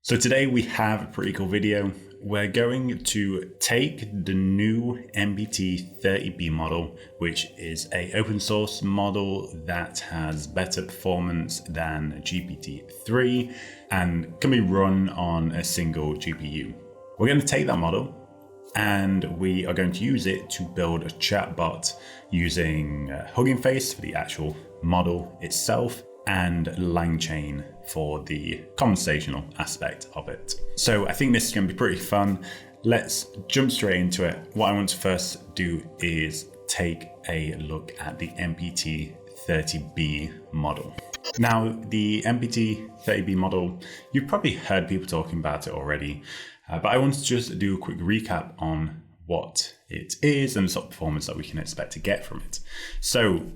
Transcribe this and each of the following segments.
So today we have a pretty cool video. We're going to take the new MPT-30B model, which is an open source model that has better performance than GPT-3 and can be run on a single GPU. We're going to take that model and we are going to use it to build a chatbot using Hugging Face for the actual model itself and LangChain for the conversational aspect of it. So I think this is going to be pretty fun. Let's jump straight into it. What I want to first do is take a look at the MPT-30B model. Now, the MPT-30B model, you've probably heard people talking about it already, but I want to just do a quick recap on what it is and the sort of performance that we can expect to get from it. So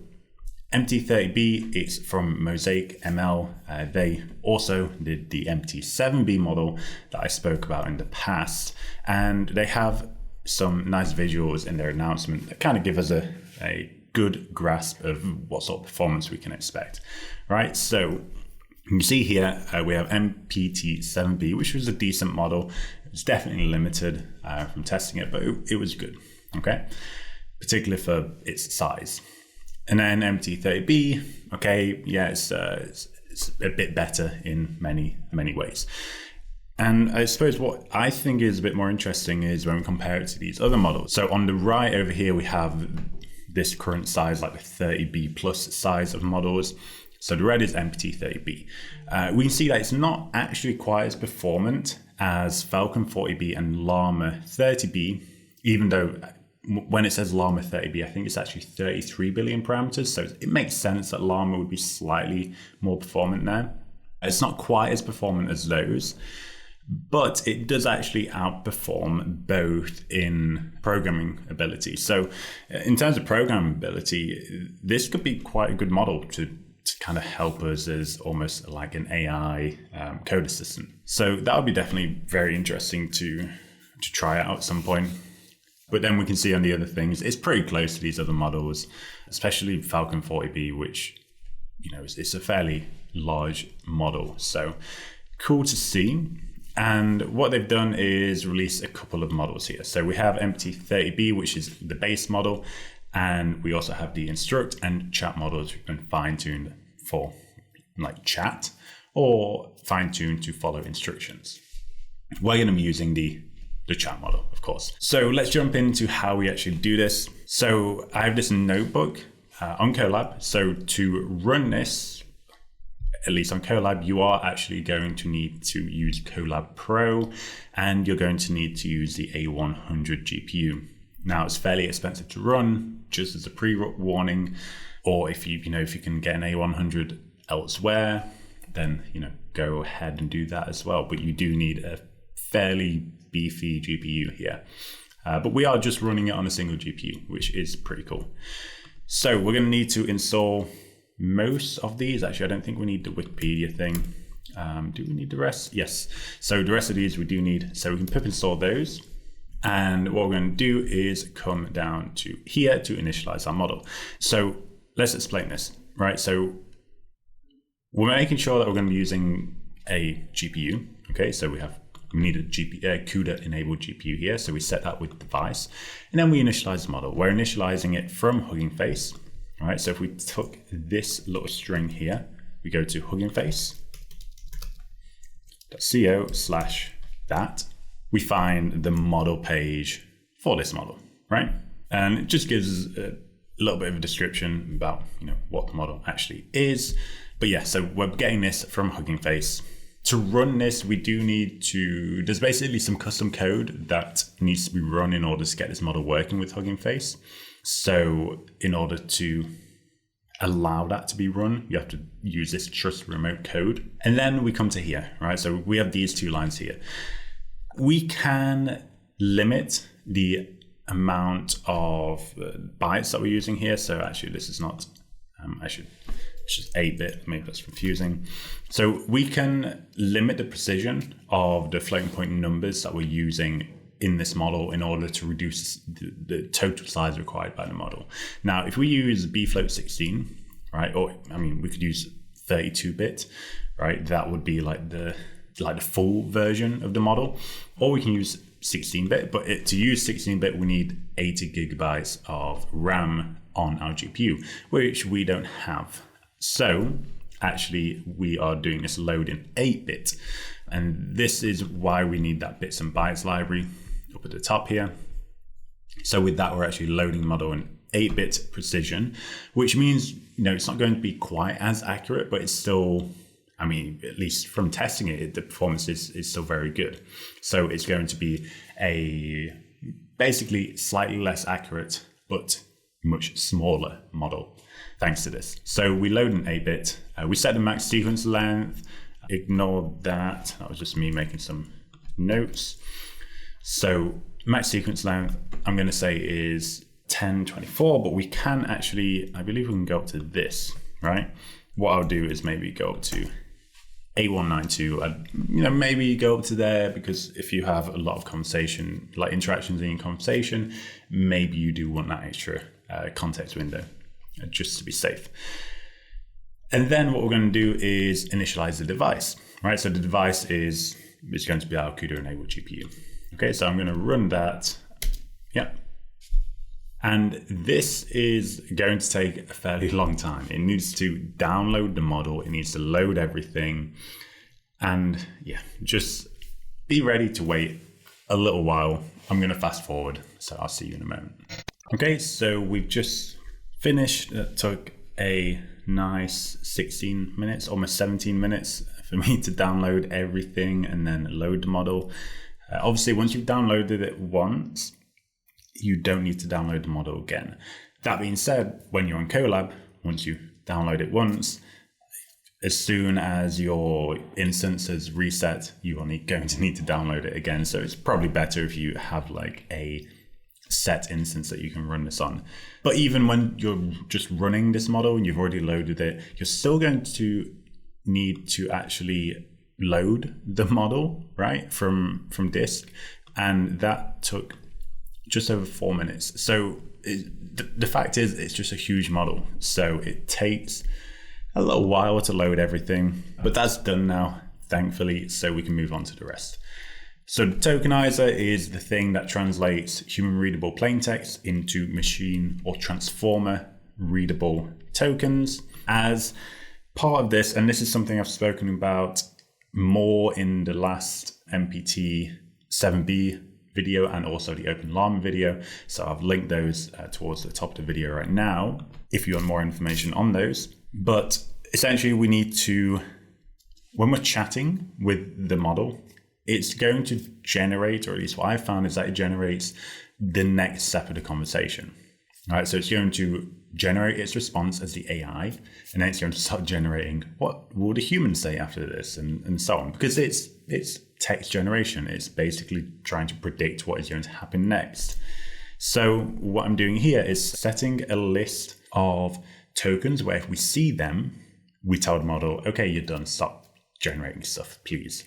MPT-30B, it's from Mosaic ML. They also did the MPT-7B model that I spoke about in the past. And they have some nice visuals in their announcement that kind of give us a good grasp of what sort of performance we can expect, right? So you can see here, we have MPT-7B, which was a decent model. It was definitely limited from testing it, but it was good, okay? Particularly for its size. And then MPT-30B, okay, yeah, it's a bit better in many ways. And I suppose what I think is a bit more interesting is when we compare it to these other models. So on the right over here, we have this current size, like the 30B plus size of models. So the red is MPT-30B. We can see that it's not actually quite as performant as Falcon 40B and Llama 30B, even though when it says Llama 30B, I think it's actually 33 billion parameters. So it makes sense that Llama would be slightly more performant now. It's not quite as performant as those, but it does actually outperform both in programming ability. So in terms of programming ability, this could be quite a good model to kind of help us as almost like an AI code assistant. So that would be definitely very interesting to try out at some point. But then we can see on the other things, it's pretty close to these other models, especially Falcon 40B, which, you know, it's a fairly large model. So cool to see. And what they've done is release a couple of models here. So we have MPT-30B, which is the base model. And we also have the instruct and chat models we can fine tune for like chat or fine tune to follow instructions. We're going to be using the chat model, of course. So let's jump into how we actually do this. So I have this notebook on Colab. So to run this, at least on Colab, you are actually going to need to use Colab Pro, and you're going to need to use the A100 GPU. Now it's fairly expensive to run, just as a pre-warning, or if you can get an A100 elsewhere, then go ahead and do that as well. But you do need a fairly beefy GPU here, but we are just running it on a single GPU, which is pretty cool. So we're going to need to install most of these. Actually, I don't think we need the Wikipedia thing. Do we need the rest? Yes. So the rest of these we do need. So we can pip install those. And what we're going to do is come down to here to initialize our model. So let's explain this, right? So we're making sure that we're going to be using a GPU. Okay, so we need a CUDA enabled GPU here. So we set that with device, and then we initialize the model. We're initializing it from Hugging Face. All right, so if we took this little string here, we go to Hugging Face.co/that, we find the model page for this model, right? And it just gives us a little bit of a description about what the model actually is. But yeah, so we're getting this from Hugging Face. To run this, we do need to, there's basically some custom code that needs to be run in order to get this model working with Hugging Face. So in order to allow that to be run, you have to use this trust remote code. And then we come to here, right? So we have these two lines here. We can limit the amount of bytes that we're using here. So actually this is not, it's just 8-bit, maybe that's confusing. So we can limit the precision of the floating point numbers that we're using in this model in order to reduce the total size required by the model. Now, if we use bfloat16, right, or we could use 32-bit, right? That would be like the like the full version of the model, or we can use 16-bit, but to use 16-bit, we need 80 gigabytes of RAM on our GPU, which we don't have. So actually, we are doing this load in 8-bit. And this is why we need that bits and bytes library up at the top here. So with that, we're actually loading the model in 8-bit precision, which means, it's not going to be quite as accurate, but it's still, at least from testing it, the performance is still very good. So it's going to be a basically slightly less accurate, but much smaller model thanks to this. So we load an 8-bit, we set the max sequence length, ignore that was just me making some notes. So max sequence length, I'm going to say is 1024, but we can actually, I believe we can go up to this, right? What I'll do is maybe go up to 8192, maybe go up to there, because if you have a lot of conversation, like interactions in your conversation, maybe you do want that extra context window, just to be safe. And then what we're going to do is initialize the device, right? So the device is going to be our CUDA enabled GPU. Okay, so I'm going to run that. Yeah. And this is going to take a fairly long time. It needs to download the model. It needs to load everything. And yeah, just be ready to wait a little while. I'm going to fast forward, so I'll see you in a moment. Okay, so we've just finished. It took a nice 16 minutes, almost 17 minutes for me to download everything and then load the model. Obviously, once you've downloaded it once, you don't need to download the model again. That being said, when you're on Colab, once you download it once, as soon as your instance has reset, you are going to need to download it again. So it's probably better if you have like a set instance that you can run this on. But even when you're just running this model and you've already loaded it, you're still going to need to actually load the model, right, from disk. And that took just over 4 minutes. So the fact is, it's just a huge model. So it takes a little while to load everything, but that's done now, thankfully, so we can move on to the rest. So the tokenizer is the thing that translates human readable plain text into machine or transformer readable tokens. As part of this, and this is something I've spoken about more in the last MPT-30B video and also the Open Llama video. So I've linked those towards the top of the video right now if you want more information on those. But essentially we need to, when we're chatting with the model, it's going to generate, or at least what I've found is that it generates the next step of the conversation. All right, so it's going to generate its response as the AI, and then it's going to start generating what will the human say after this, and so on. Because it's text generation. It's basically trying to predict what is going to happen next. So what I'm doing here is setting a list of tokens where if we see them, we tell the model, okay, you're done, stop generating stuff, please.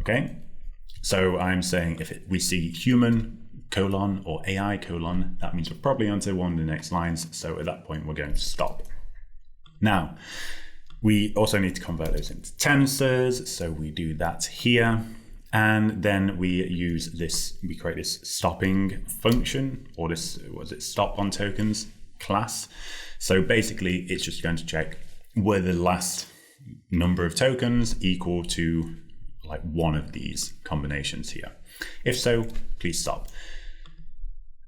Okay, so I'm saying if we see human colon or AI colon, that means we're probably onto one of the next lines. So at that point, we're going to stop. Now, we also need to convert those into tensors. So we do that here. And then we use this, we create this stopping function, or this, stop on tokens class. So basically it's just going to check were the last number of tokens equal to like one of these combinations here. If so, please stop.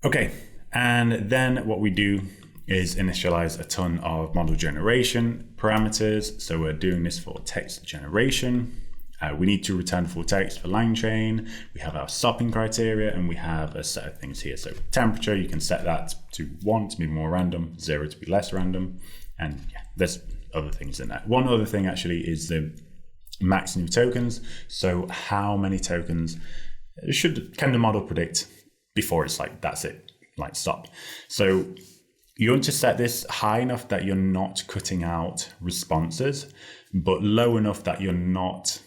Okay, and then what we do is initialize a ton of model generation parameters. So we're doing this for text generation. We need to return full text for LangChain. We have our stopping criteria, and we have a set of things here. So temperature, you can set that to 1 to be more random, 0 to be less random. And yeah, there's other things in that. One other thing actually is the max new tokens. So how many tokens can the model predict before it's like, that's it, like stop. So you want to set this high enough that you're not cutting out responses, but low enough that you're not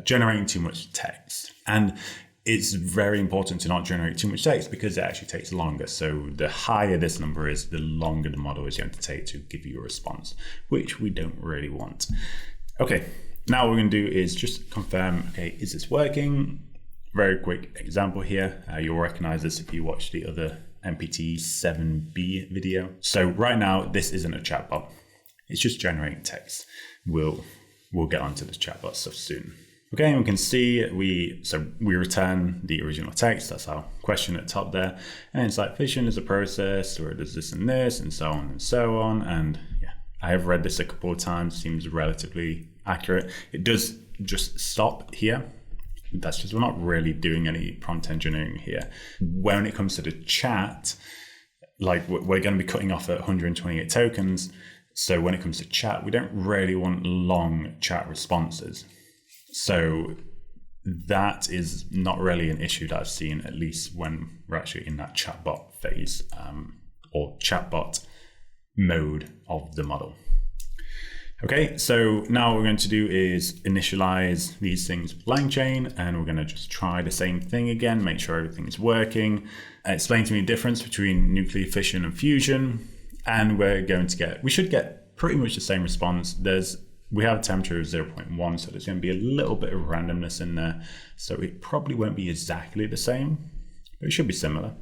generating too much text. And it's very important to not generate too much text because it actually takes longer. So the higher this number is, the longer the model is going to take to give you a response, which we don't really want. Okay, Now what we're going to do is just confirm, okay, is this working? Very quick example here. You'll recognize this if you watch the other MPT-30B video. So right now, this isn't a chatbot. It's just generating text. We'll get onto the chatbot stuff soon. Okay, and we can see we return the original text. That's our question at the top there. And it's like fission is a process where it does this and so on and so on. And yeah, I have read this a couple of times, seems relatively accurate. It does just stop here. That's just, we're not really doing any prompt engineering here. When it comes to the chat, like we're going to be cutting off at 128 tokens. So when it comes to chat, we don't really want long chat responses. So that is not really an issue that I've seen, at least when we're actually in that chatbot phase or chatbot mode of the model. Okay, so now what we're going to do is initialize these things with LangChain, and we're going to just try the same thing again, make sure everything is working. Explain to me the difference between nuclear fission and fusion, and we should get pretty much the same response. We have a temperature of 0.1, so there's going to be a little bit of randomness in there. So it probably won't be exactly the same, but it should be similar.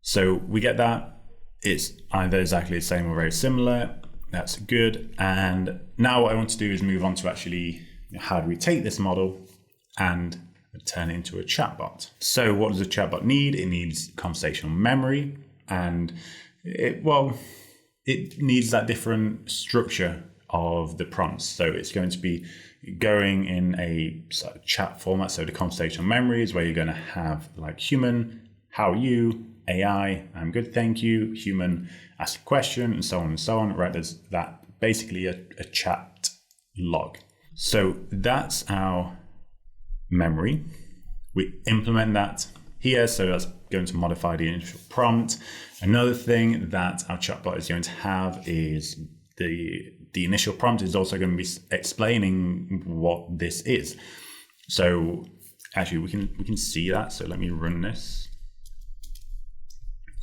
So we get that. It's either exactly the same or very similar. That's good. And now what I want to do is move on to actually, how do we take this model and turn it into a chatbot? So what does a chatbot need? It needs conversational memory, and it needs that different structure of the prompts. So it's going to be going in a sort of chat format. So the conversational memory is where you're going to have like human, how are you? AI, I'm good, thank you. Human, ask a question, and so on and so on. Right, there's that basically a chat log. So that's our memory. We implement that here. So that's going to modify the initial prompt. Another thing that our chatbot is going to have is the initial prompt is also going to be explaining what this is. So actually we can see that. So let me run this.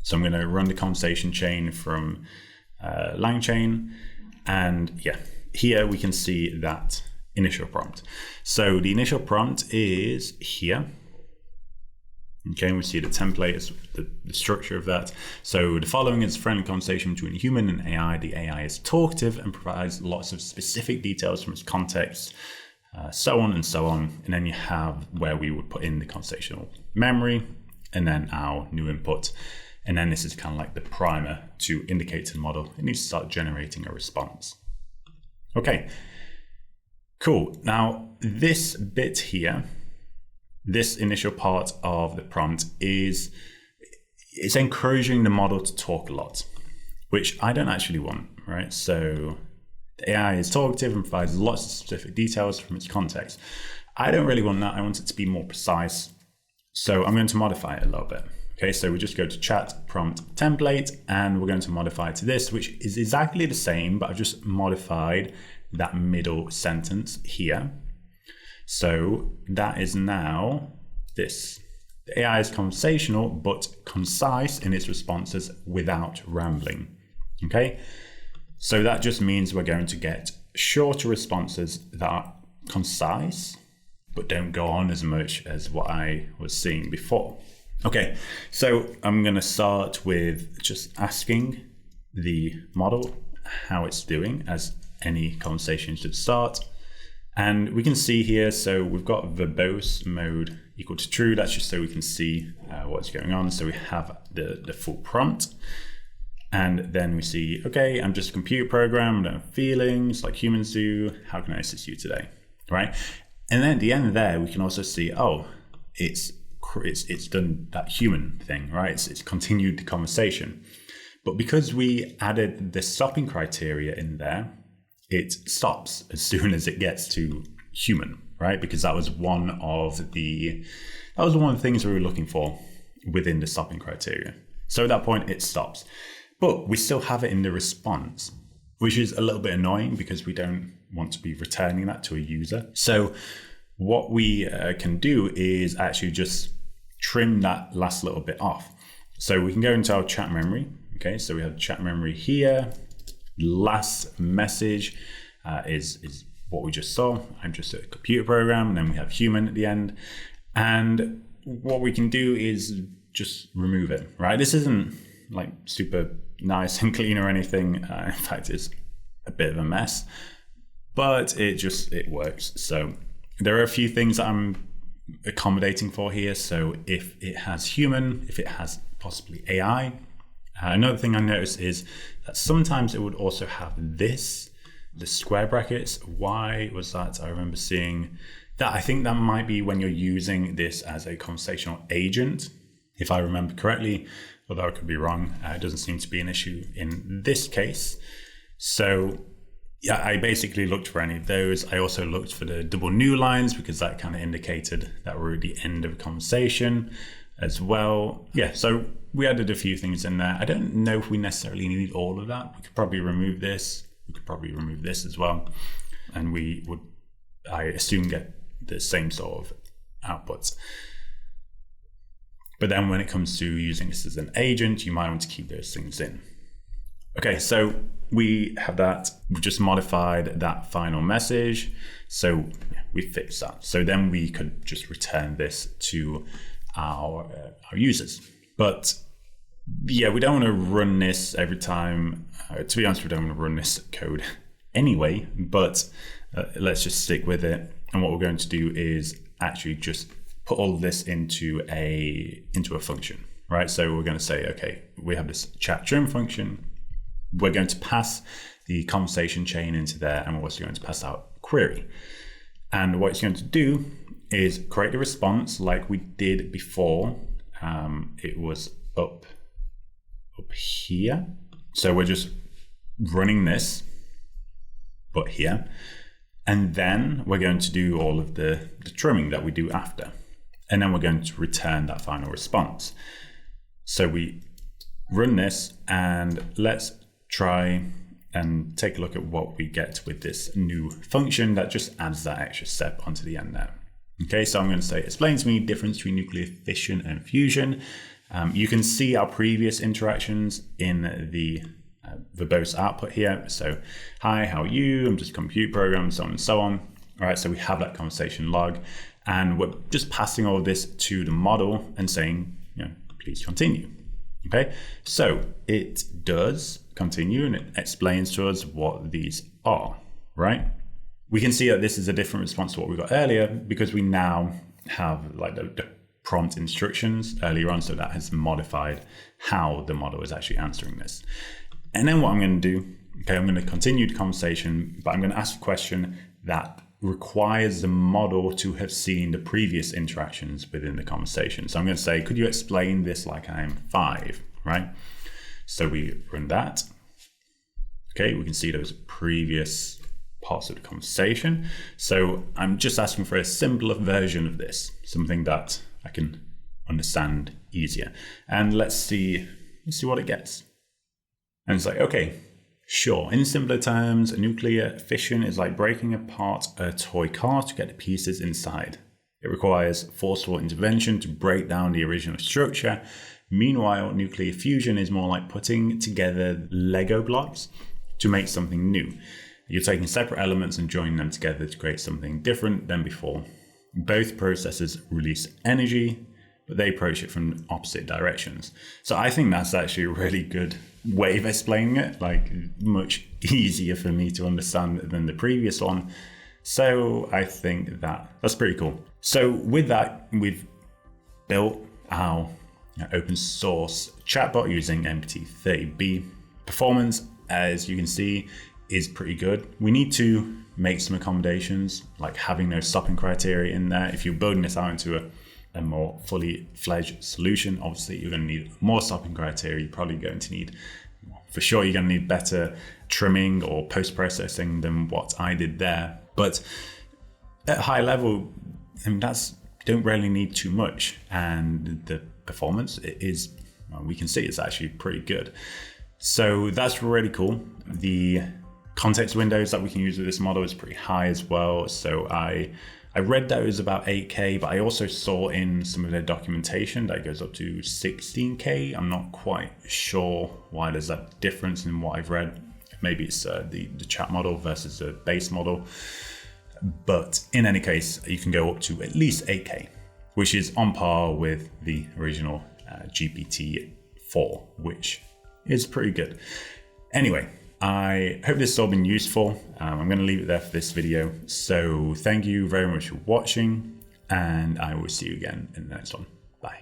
So I'm going to run the conversation chain from LangChain, and yeah, here we can see that initial prompt. So the initial prompt is here. Okay, and we see the template is the structure of that. So the following is a friendly conversation between a human and AI. The AI is talkative and provides lots of specific details from its context, so on and so on. And then you have where we would put in the conversational memory and then our new input. And then this is kind of like the primer to indicate to the model it needs to start generating a response. Okay, cool. Now this bit here, this initial part of the prompt it's encouraging the model to talk a lot, which I don't actually want, right? So the AI is talkative and provides lots of specific details from its context. I don't really want that. I want it to be more precise. So I'm going to modify it a little bit. Okay, so we just go to chat prompt template, and we're going to modify to this, which is exactly the same, but I've just modified that middle sentence here. So that is now this. The AI is conversational, but concise in its responses without rambling. Okay, so that just means we're going to get shorter responses that are concise, but don't go on as much as what I was seeing before. Okay, so I'm going to start with just asking the model how it's doing, as any conversation should start. And we can see here, so we've got verbose mode equal to true. That's just so we can see what's going on. So we have the full prompt. And then we see, okay, I'm just a computer program, I don't have feelings like humans do. How can I assist you today, right? And then at the end there, we can also see, oh, it's done that human thing, right? It's continued the conversation. But because we added the stopping criteria in there, it stops as soon as it gets to human, right? Because that was one of the things we were looking for within the stopping criteria. So at that point, it stops. But we still have it in the response, which is a little bit annoying because we don't want to be returning that to a user. So what we can do is actually just trim that last little bit off. So we can go into our chat memory. Okay, so we have chat memory here. Last message is what we just saw. I'm just a computer program, and then we have human at the end. And what we can do is just remove it, right? This isn't like super nice and clean or anything. In fact, it's a bit of a mess, but it works. So there are a few things that I'm accommodating for here. So if it has human, if it has possibly AI, another thing I noticed is that sometimes it would also have the square brackets. Why was that? I remember seeing that. I think that might be when you're using this as a conversational agent, if I remember correctly, although I could be wrong. It doesn't seem to be an issue in this case. So yeah, I basically looked for any of those. I also looked for the double new lines because that kind of indicated that we're at the end of a conversation as well. Yeah, so we added a few things in there. I don't know if we necessarily need all of that. We could probably remove this. We could probably remove this as well. And we would, I assume, get the same sort of outputs. But then when it comes to using this as an agent, you might want to keep those things in. Okay, so we have that. We just modified that final message. So we fixed that. So then we could just return this to our users. But yeah, we don't want to run this every time. To be honest, we don't want to run this code anyway, but let's just stick with it. And what we're going to do is actually just put all of this into a function, right? So we're going to say, okay, we have this chat trim function. We're going to pass the conversation chain into there, and we're also going to pass out query. And what it's going to do is create a response like we did before. It was up here. So we're just running this, but here. And then we're going to do all of the trimming that we do after. And then we're going to return that final response. So we run this, and let's try and take a look at what we get with this new function that just adds that extra step onto the end there. Okay, so I'm going to say, explain to me the difference between nuclear fission and fusion. You can see our previous interactions in the verbose output here. So, hi, how are you? I'm just a computer program, so on and so on. All right, so we have that conversation log, and we're just passing all of this to the model and saying, please continue. Okay, so it does continue, and it explains to us what these are, right? We can see that this is a different response to what we got earlier because we now have like the prompt instructions earlier on, so that has modified how the model is actually answering this. And then what I'm going to do, okay, I'm going to continue the conversation, but I'm going to ask a question that requires the model to have seen the previous interactions within the conversation. So I'm going to say, could you explain this like I'm 5, right? So we run that. Okay, we can see those previous parts of the conversation. So I'm just asking for a simpler version of this, something that I can understand easier. And let's see what it gets. And it's like, okay, sure. In simpler terms, nuclear fission is like breaking apart a toy car to get the pieces inside. It requires forceful intervention to break down the original structure. Meanwhile, nuclear fusion is more like putting together Lego blocks to make something new. You're taking separate elements and joining them together to create something different than before. Both processes release energy, but they approach it from opposite directions. So I think that's actually a really good way of explaining it, like much easier for me to understand than the previous one. So I think that's pretty cool. So with that, we've built our open source chatbot using MPT-30B. Performance, as you can see, is pretty good. We need to make some accommodations, like having no stopping criteria in there. If you're building this out into a more fully fledged solution, obviously you're going to need more stopping criteria. You're probably going to need, for sure, you're going to need better trimming or post-processing than what I did there. But at high level, I mean, you don't really need too much. And the performance is, we can see it's actually pretty good. So that's really cool. The context windows that we can use with this model is pretty high as well. So I read that it was about 8K, but I also saw in some of their documentation that it goes up to 16K. I'm not quite sure why there's that difference in what I've read. Maybe it's the chat model versus the base model. But in any case, you can go up to at least 8K, which is on par with the original GPT-4, which is pretty good. Anyway, I hope this has all been useful. I'm going to leave it there for this video. So thank you very much for watching, and I will see you again in the next one. Bye.